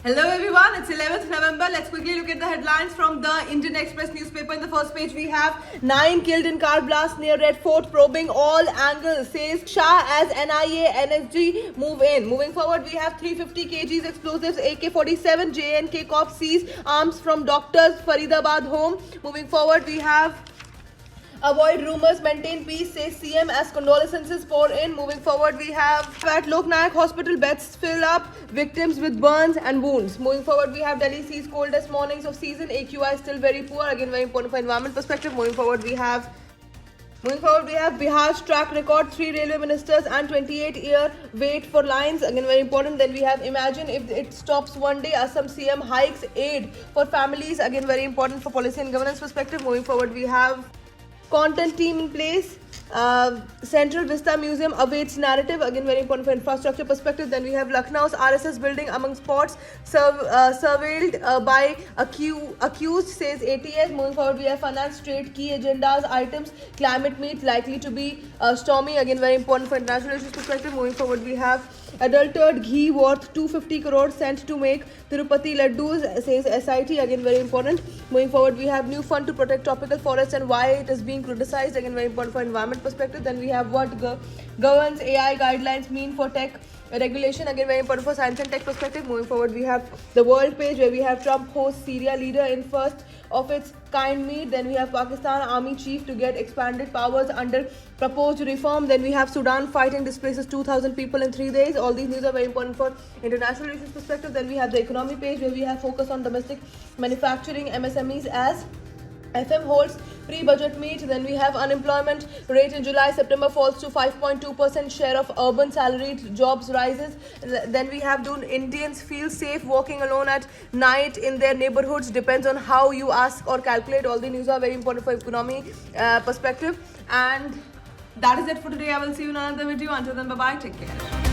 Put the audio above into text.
Hello everyone, it's 11th November. Let's quickly look at the headlines from the Indian Express newspaper. In the first page, we have 9 killed in car blast near Red Fort, probing all angles, says Shah as NIA NSG move in. Moving forward, we have 350 kgs explosives, AK-47, J&K cops seize arms from doctors, Faridabad home. Moving forward, we have avoid rumors, maintain peace, says CM as condolences pour in. Moving forward, we have at Lok Nayak Hospital, beds fill up, victims with burns and wounds. Moving forward, we have Delhi sees coldest mornings of season. AQI is still very poor. Again, very important for environment perspective. Moving forward, we have Bihar's track record, 3 railway ministers and 28-year wait for lines. Again, very important. Then we have imagine if it stops one day. Assam CM hikes aid for families. Again, very important for policy and governance perspective. Moving forward, we have content team in place. Central Vista Museum awaits narrative. Again, very important for infrastructure perspective. Then we have Lucknow's RSS building among spots surveilled by accused, says ATS. Moving forward, we have finance, trade, key agendas, items, climate meet likely to be stormy. Again, very important for international issues perspective. Moving forward, we have adulterated ghee worth 250 crores sent to make Tirupati laddus, says SIT. Again, very important. Moving forward, we have new fund to protect tropical forests and why it is being criticized. Again, very important for environment perspective. Then we have what governs AI guidelines mean for tech regulation. Again, very important for science and tech perspective. Moving forward, we have the world page where we have Trump hosts Syria leader in first of its kind meet. Then we have Pakistan army chief to get expanded powers under proposed reform. Then we have Sudan fighting displaces 2,000 people in 3 days. All these news are very important for international issues perspective. Then we have the economy page where we have focus on domestic manufacturing, MSMEs as FM holds pre-budget meet. Then we have unemployment rate in July-September falls to 5.2%. Share of urban salaried jobs rises. Then we have do Indians feel safe walking alone at night in their neighborhoods? Depends on how you ask or calculate. All the news are very important for economy perspective. And that is it for today. I will see you in another video. Until then, bye-bye. Take care.